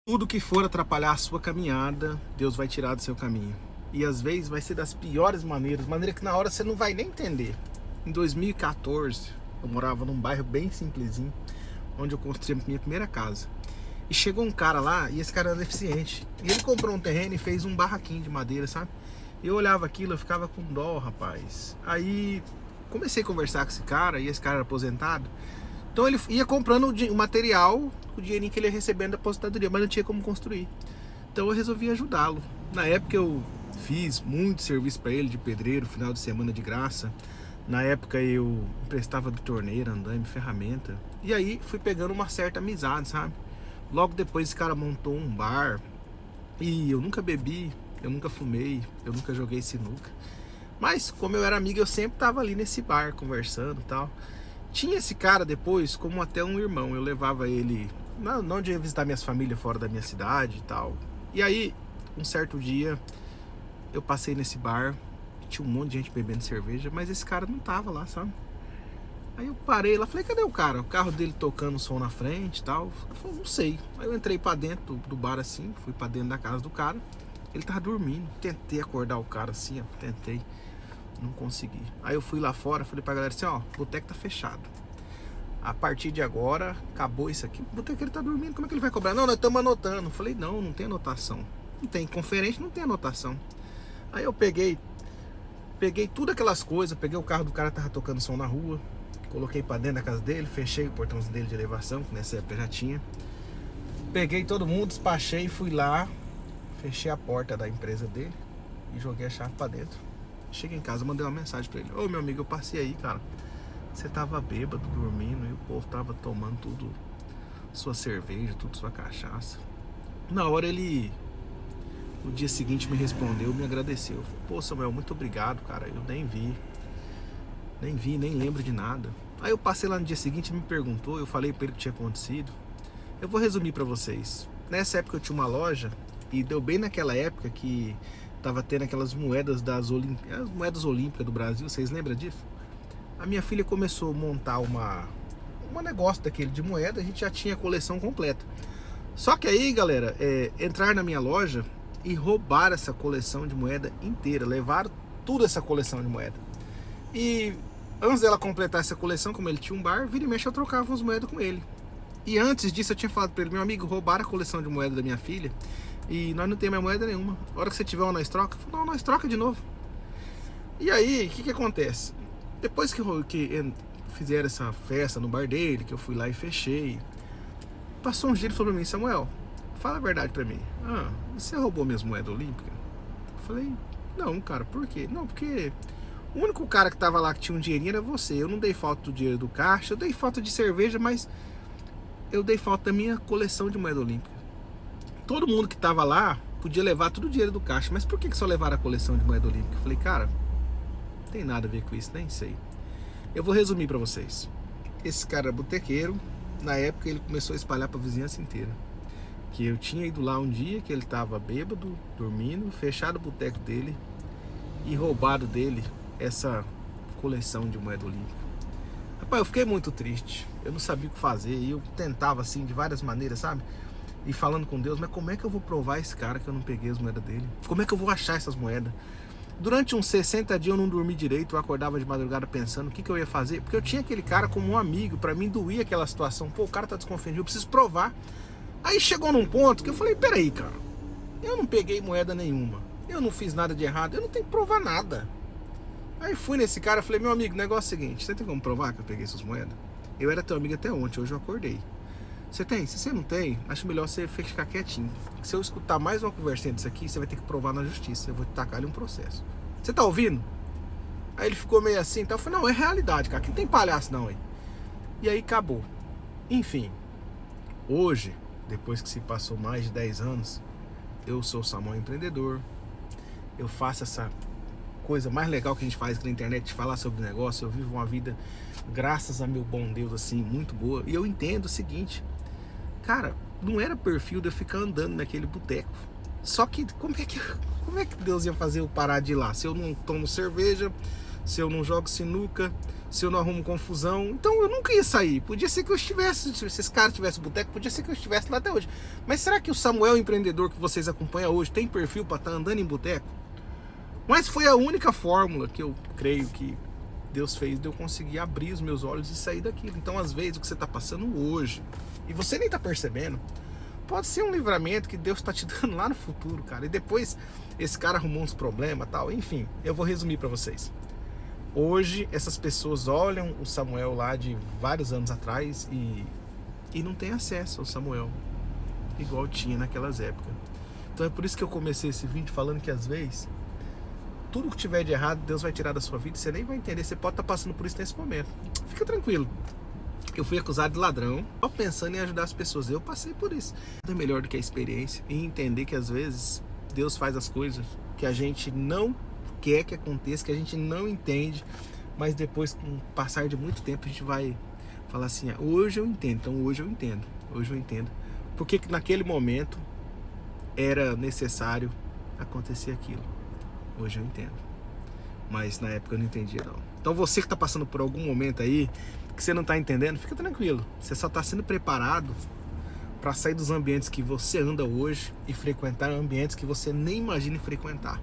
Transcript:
Tudo que for atrapalhar a sua caminhada, Deus vai tirar do seu caminho. E às vezes vai ser das piores maneiras, maneira que na hora você não vai nem entender. Em 2014, eu morava num bairro bem simplesinho, onde eu construí a minha primeira casa. E chegou um cara lá, e esse cara era deficiente. E ele comprou um terreno e fez um barraquinho de madeira, sabe? E eu olhava aquilo, eu ficava com dó, rapaz. Aí comecei a conversar com esse cara, e esse cara era aposentado. Então ele ia comprando o material, o dinheirinho que ele ia recebendo da aposentadoria, mas não tinha como construir. Então eu resolvi ajudá-lo. Na época eu fiz muito serviço para ele de pedreiro, final de semana de graça. Na época eu emprestava torneira, andaime, ferramenta. E aí fui pegando uma certa amizade, sabe? Logo depois esse cara montou um bar. E eu nunca bebi, eu nunca fumei, eu nunca joguei sinuca. Mas como eu era amigo, eu sempre tava ali nesse bar conversando e tal. Tinha esse cara depois como até um irmão. Eu levava ele, não de visitar minhas famílias fora da minha cidade e tal. E aí, um certo dia, eu passei nesse bar, tinha um monte de gente bebendo cerveja, mas esse cara não tava lá, sabe? Aí eu parei lá, falei, cadê o cara? O carro dele tocando som na frente e tal. Eu falei, não sei. Aí eu entrei pra dentro do bar assim, fui pra dentro da casa do cara. Ele tava dormindo, tentei acordar o cara assim, ó, tentei. Não consegui. Aí eu fui lá fora, falei pra galera assim, ó, o boteco tá fechado. A partir de agora, acabou isso aqui. O boteco ele tá dormindo, como é que ele vai cobrar? Não, nós estamos anotando. Falei, não, não tem anotação. Não tem conferência, não tem anotação. Aí eu peguei tudo aquelas coisas, peguei o carro do cara que tava tocando som na rua, coloquei pra dentro da casa dele, fechei o portãozinho dele de elevação, que nessa época já tinha. Peguei todo mundo, despachei, fui lá, fechei a porta da empresa dele e joguei a chave pra dentro. Cheguei em casa, mandei uma mensagem pra ele. Ô, meu amigo, eu passei aí, cara. Você tava bêbado, dormindo, e o povo tava tomando tudo, sua cerveja, tudo sua cachaça. Na hora ele, no dia seguinte, me respondeu, me agradeceu. Falei, pô, Samuel, muito obrigado, cara. Eu nem lembro de nada. Aí eu passei lá no dia seguinte, ele me perguntou, eu falei pra ele o que tinha acontecido. Eu vou resumir pra vocês. Nessa época eu tinha uma loja, e deu bem naquela época que tava tendo aquelas moedas das as moedas olímpicas do Brasil, vocês lembram disso? A minha filha começou a montar um negócio daquele de moeda, a gente já tinha a coleção completa. Só que aí, galera, entrar na minha loja e roubar essa coleção de moeda inteira, levaram toda essa coleção de moeda. E antes dela completar essa coleção, como ele tinha um bar, vira e mexe eu trocava umas moedas com ele. E antes disso eu tinha falado pra ele, meu amigo, roubaram a coleção de moeda da minha filha e nós não temos mais moeda nenhuma. A hora que você tiver uma, nós troca. Eu falei, não, nós troca de novo. E aí, o que acontece? Depois que fizeram essa festa no bar dele, que eu fui lá e fechei, passou um dia e falou pra mim, Samuel, fala a verdade pra mim. Ah, você roubou minhas moedas olímpicas? Eu falei, não, cara, por quê? Não, porque o único cara que tava lá que tinha um dinheirinho era você. Eu não dei falta do dinheiro do caixa, eu dei falta de cerveja, mas eu dei falta da minha coleção de moeda olímpica. Todo mundo que tava lá podia levar todo o dinheiro do caixa, mas por que só levaram a coleção de moeda olímpica? Eu falei, cara, não tem nada a ver com isso, nem sei. Eu vou resumir pra vocês. Esse cara era botequeiro. Na época ele começou a espalhar pra vizinhança inteira que eu tinha ido lá um dia, que ele tava bêbado, dormindo, fechado o boteco dele e roubado dele essa coleção de moeda olímpica. Rapaz, eu fiquei muito triste. Eu não sabia o que fazer e eu tentava assim de várias maneiras, sabe? E falando com Deus, mas como é que eu vou provar esse cara que eu não peguei as moedas dele? Como é que eu vou achar essas moedas? Durante uns 60 dias eu não dormi direito, eu acordava de madrugada pensando o que eu ia fazer, porque eu tinha aquele cara como um amigo, pra mim doía aquela situação, pô, o cara tá desconfiando, eu preciso provar. Aí chegou num ponto que eu falei, peraí, cara, eu não peguei moeda nenhuma, eu não fiz nada de errado, eu não tenho que provar nada. Aí fui nesse cara e falei, meu amigo, o negócio é o seguinte, você tem como provar que eu peguei essas moedas? Eu era teu amigo até ontem, hoje eu acordei. Você tem? Se você não tem, acho melhor você ficar quietinho. Se eu escutar mais uma conversinha disso aqui, você vai ter que provar na justiça. Eu vou te tacar ali um processo. Você tá ouvindo? Aí ele ficou meio assim, então eu falei, não, é realidade, cara. Aqui não tem palhaço não, hein? E aí acabou. Enfim, hoje, depois que se passou mais de 10 anos, eu sou o Samuel empreendedor. Eu faço essa coisa mais legal que a gente faz aqui na internet, de falar sobre negócio. Eu vivo uma vida, graças a meu bom Deus, assim, muito boa. E eu entendo o seguinte, cara, não era perfil de eu ficar andando naquele boteco. Só que como é que Deus ia fazer eu parar de ir lá? Se eu não tomo cerveja, se eu não jogo sinuca, se eu não arrumo confusão. Então eu nunca ia sair. Podia ser que eu estivesse, se esse cara tivesse boteco, podia ser que eu estivesse lá até hoje. Mas será que o Samuel empreendedor que vocês acompanham hoje tem perfil para estar andando em boteco? Mas foi a única fórmula que eu creio que Deus fez de eu conseguir abrir os meus olhos e sair daquilo. Então às vezes o que você está passando hoje, e você nem está percebendo, pode ser um livramento que Deus está te dando lá no futuro, cara. E depois esse cara arrumou uns problemas, tal. Enfim, eu vou resumir para vocês. Hoje essas pessoas olham o Samuel lá de vários anos atrás e não tem acesso ao Samuel igual tinha naquelas épocas. Então é por isso que eu comecei esse vídeo falando que às vezes tudo que tiver de errado Deus vai tirar da sua vida, você nem vai entender. Você pode estar passando por isso nesse momento. Fica tranquilo. Eu fui acusado de ladrão, só pensando em ajudar as pessoas. Eu passei por isso. Nada melhor do que a experiência e entender que às vezes Deus faz as coisas que a gente não quer que aconteça, que a gente não entende, mas depois, com o passar de muito tempo, a gente vai falar assim: hoje eu entendo. Então hoje eu entendo. Hoje eu entendo. Porque naquele momento era necessário acontecer aquilo. Hoje eu entendo. Mas na época eu não entendia, não. Então você que está passando por algum momento aí que você não está entendendo, fica tranquilo. Você só está sendo preparado para sair dos ambientes que você anda hoje e frequentar ambientes que você nem imagina frequentar.